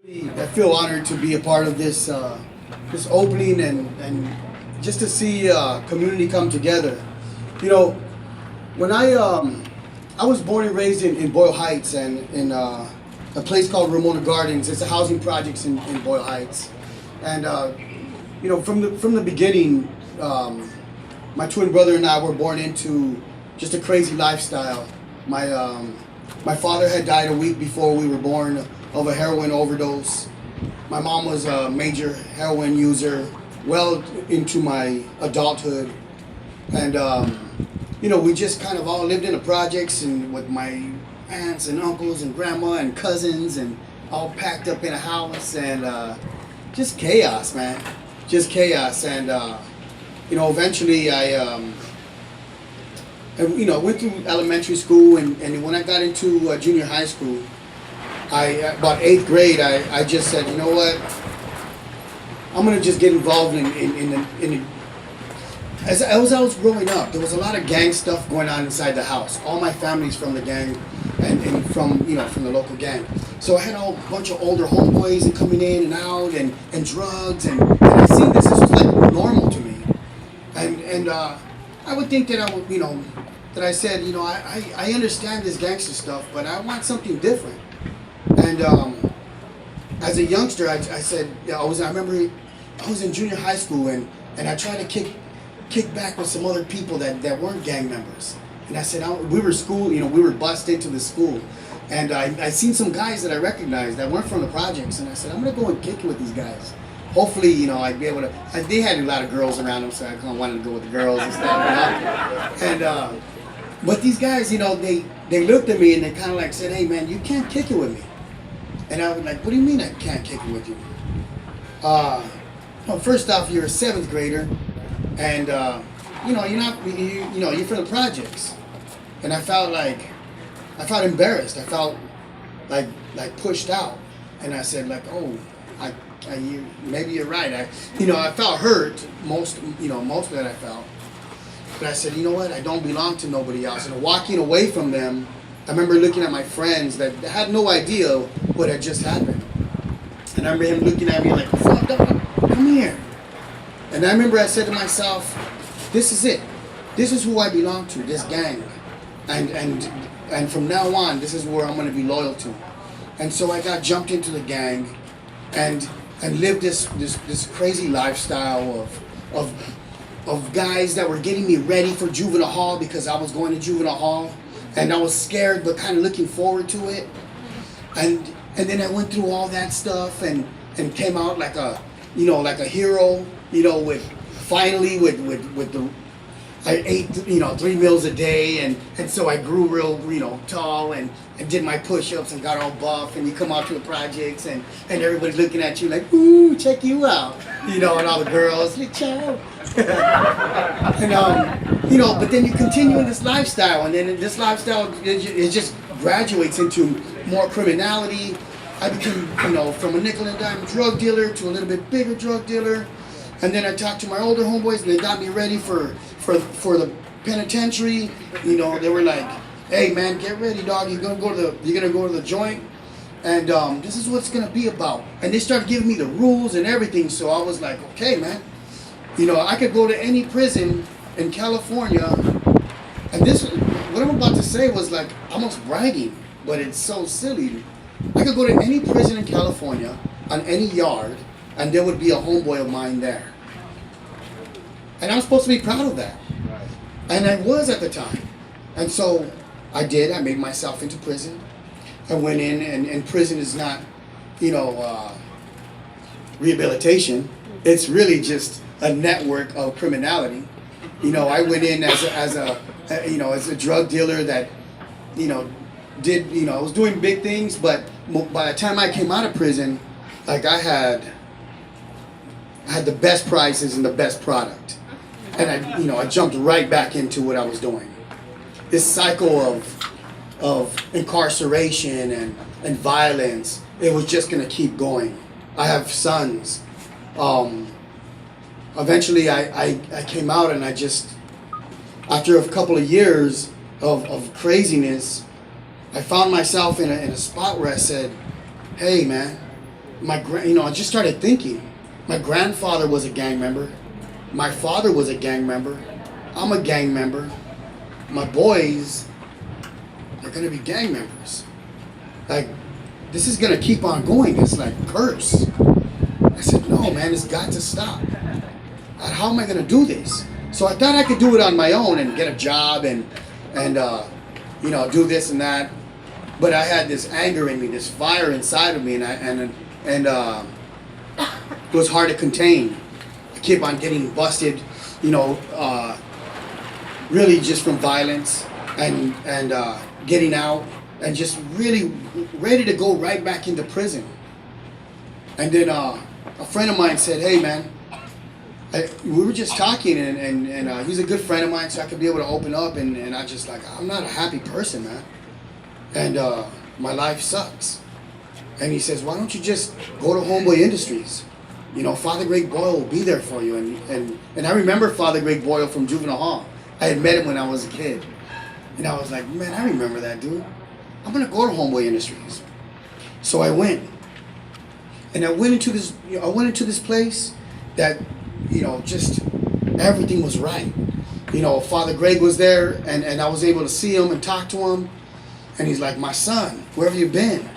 I feel honored to be a part of this opening and just to see community come together. You know, when I was born and raised in Boyle Heights and in a place called Ramona Gardens. It's a housing projects in Boyle Heights, and you know, from the beginning, my twin brother and I were born into just a crazy lifestyle. My father had died a week before we were born of a heroin overdose. My mom was a major heroin user well into my adulthood, and you know, we just kind of all lived in the projects and with my aunts and uncles and grandma and cousins and all packed up in a house, and just chaos, man, just chaos. And you know, eventually you know, went through elementary school, and when I got into junior high school, about 8th grade, I just said, you know what, I'm gonna just get involved in as I was growing up, there was a lot of gang stuff going on inside the house. All my family's from the gang, and from, you know, from the local gang. So I had a bunch of older homeboys and coming in and out, and drugs, and I seen this was like normal to me, and I would think that I would, you know, that I said, you know, I understand this gangster stuff, but I want something different. And as a youngster, I said, I remember I was in junior high school, and I tried to kick back with some other people that weren't gang members. And I said, we were school, you know, we were bused into the school. And I seen some guys that I recognized that weren't from the projects. And I said, I'm going to go and kick it with these guys. Hopefully, you know, I'd be able to. They had a lot of girls around them, so I kind of wanted to go with the girls and stuff. You know? And, but these guys, you know, they looked at me and they kind of like said, hey, man, you can't kick it with me. And I was like, what do you mean I can't kick it with you? Well, first off, you're a 7th grader. And you know, you're not, you know, you're from the projects, and I felt embarrassed. I felt like pushed out, and I said like, oh, maybe you're right. I felt hurt most of that I felt, but I said, you know what, I don't belong to nobody else. And walking away from them, I remember looking at my friends that had no idea what had just happened, and I remember him looking at me like, fuck, come here. And I remember I said to myself, this is it. This is who I belong to, this gang. And from now on, this is where I'm going to be loyal to. And so I got jumped into the gang and lived this crazy lifestyle of guys that were getting me ready for juvenile hall, because I was going to juvenile hall. And I was scared but kind of looking forward to it. And then I went through all that stuff and came out like a hero. You know, with the, I ate, you know, 3 meals a day, and so I grew real, you know, tall, and did my push-ups and got all buff, and you come out to the projects, and everybody's looking at you like, ooh, check you out, you know, and all the girls, like, ciao. And you know, but then you continue in this lifestyle, and then this lifestyle, it just graduates into more criminality. I became, you know, from a nickel and dime drug dealer to a little bit bigger drug dealer. And then I talked to my older homeboys, and they got me ready for the penitentiary. You know, they were like, "Hey, man, get ready, dog. You're gonna go to the joint, and this is what it's gonna be about." And they started giving me the rules and everything. So I was like, "Okay, man. You know, I could go to any prison in California." And what I'm about to say was like almost bragging, but it's so silly. I could go to any prison in California on any yard, and there would be a homeboy of mine there. And I'm supposed to be proud of that. And I was at the time. And so I did. I made myself into prison. I went in, and prison is not, you know, rehabilitation. It's really just a network of criminality. You know, I went in as a drug dealer that, you know, I was doing big things, but by the time I came out of prison, like I had the best prices and the best product. And I jumped right back into what I was doing. This cycle of incarceration and violence, it was just gonna keep going. I have sons. Eventually I came out, and I just, after a couple of years of craziness, I found myself in a spot where I said, hey man, I just started thinking. My grandfather was a gang member. My father was a gang member. I'm a gang member. My boys are gonna be gang members. Like, this is gonna keep on going. It's like a curse. I said, no, man, it's got to stop. How am I gonna do this? So I thought I could do it on my own and get a job and do this and that. But I had this anger in me, this fire inside of me, and it was hard to contain. I kept on getting busted, really just from violence and getting out and just really ready to go right back into prison. And then a friend of mine said, hey, man, we were just talking, and he's a good friend of mine, so I could be able to open up, and I just I'm not a happy person, man, and my life sucks. And he says, why don't you just go to Homeboy Industries? Father Greg Boyle will be there for you. And I remember Father Greg Boyle from Juvenile Hall. I had met him when I was a kid, and I was like, man, I remember that dude. I'm gonna go to Homeboy Industries. So I went, and I went into this place that, just everything was right. Father Greg was there, and I was able to see him and talk to him. And he's like, my son, where have you been?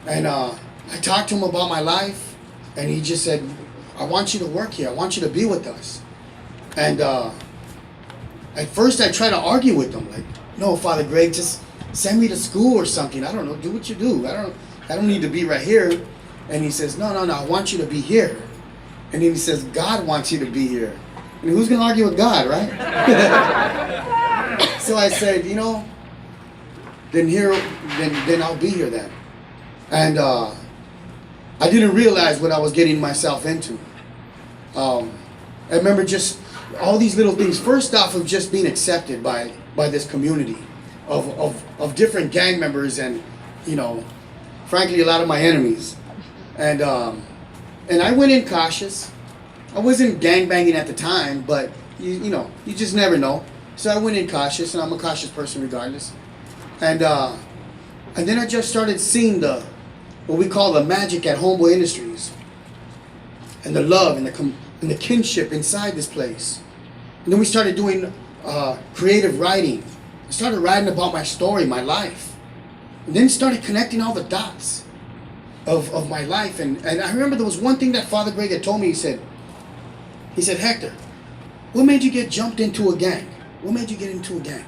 And I talked to him about my life, and he just said, I want you to work here. I want you to be with us. And at first I tried to argue with him, like, no, Father Greg, just send me to school or something. I don't know, do what you do. I don't need to be right here. And he says, no, I want you to be here. And then he says, God wants you to be here. And who's going to argue with God, right? So I said, then I'll be here then. And I didn't realize what I was getting myself into. I remember just all these little things. First off, of just being accepted by this community of different gang members and, frankly, a lot of my enemies. And I went in cautious. I wasn't gangbanging at the time, but you just never know. So I went in cautious, and I'm a cautious person regardless. And then I just started seeing what we call the magic at Homeboy Industries, and the love and the kinship inside this place. And then we started doing creative writing. I started writing about my story, my life, and then started connecting all the dots of my life. And I remember there was one thing that Father Greg had told me. He said, Hector, what made you get jumped into a gang? What made you get into a gang?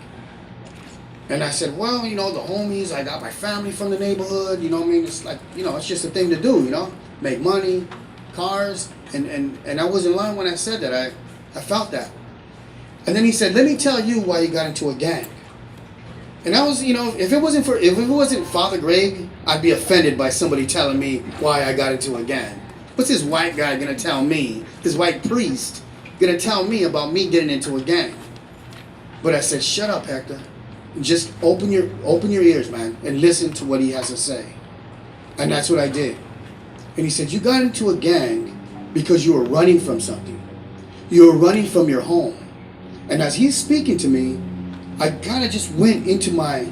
And I said, well, the homies, I got my family from the neighborhood, it's like, it's just a thing to do, make money, cars, and I wasn't lying when I said that. I felt that. And then he said, let me tell you why you got into a gang. And I was, if it wasn't Father Greg, I'd be offended by somebody telling me why I got into a gang. What's this white guy gonna tell me, this white priest, gonna tell me about me getting into a gang? But I said, shut up, Hector. Just open your ears, man, and listen to what he has to say. And that's what I did. And he said, you got into a gang because you were running from something. You were running from your home. And as he's speaking to me, I kind of just went into my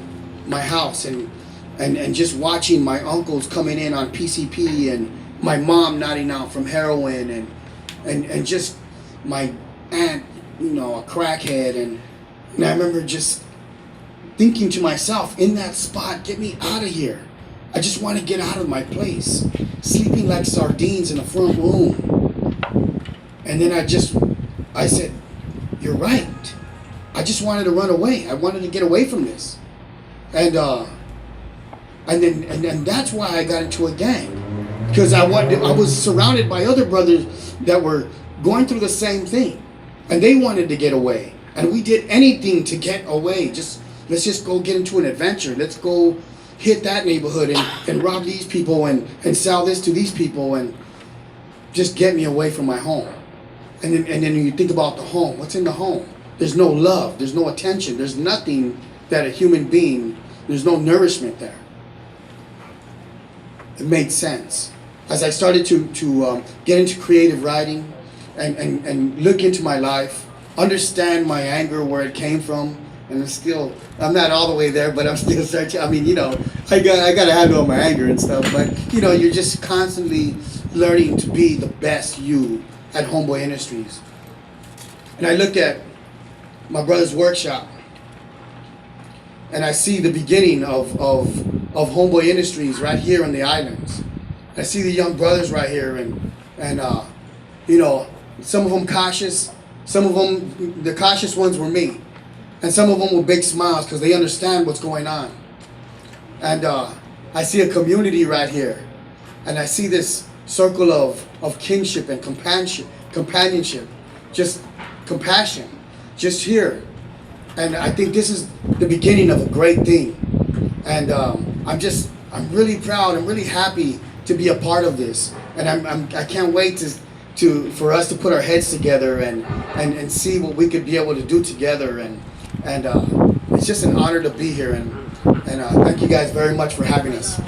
house and just watching my uncles coming in on PCP and my mom nodding out from heroin and just my aunt, a crackhead. And I remember just thinking to myself, in that spot, get me out of here. I just want to get out of my place. Sleeping like sardines in a front room. And then I said, you're right. I just wanted to run away. I wanted to get away from this. And then that's why I got into a gang. Because I was surrounded by other brothers that were going through the same thing. And they wanted to get away. And we did anything to get away. Let's just go get into an adventure. Let's go hit that neighborhood and rob these people and sell this to these people and just get me away from my home. And then you think about the home. What's in the home? There's no love. There's no attention. There's nothing that a human being, there's no nourishment there. It made sense. As I started to get into creative writing and look into my life, understand my anger, where it came from, and I'm not all the way there, but I'm still searching. I mean, I got to handle my anger and stuff, but you're just constantly learning to be the best you at Homeboy Industries. And I look at my brother's workshop, and I see the beginning of Homeboy Industries right here in the islands. I see the young brothers right here, and some of them cautious, some of them, the cautious ones were me, and some of them with big smiles because they understand what's going on. And I see a community right here, and I see this circle of kinship and companionship, just compassion, just here. And I think this is the beginning of a great thing. And I'm really proud. I'm really happy to be a part of this. And I can't wait for us to put our heads together and see what we could be able to do together. And it's just an honor to be here. And thank you guys very much for having us.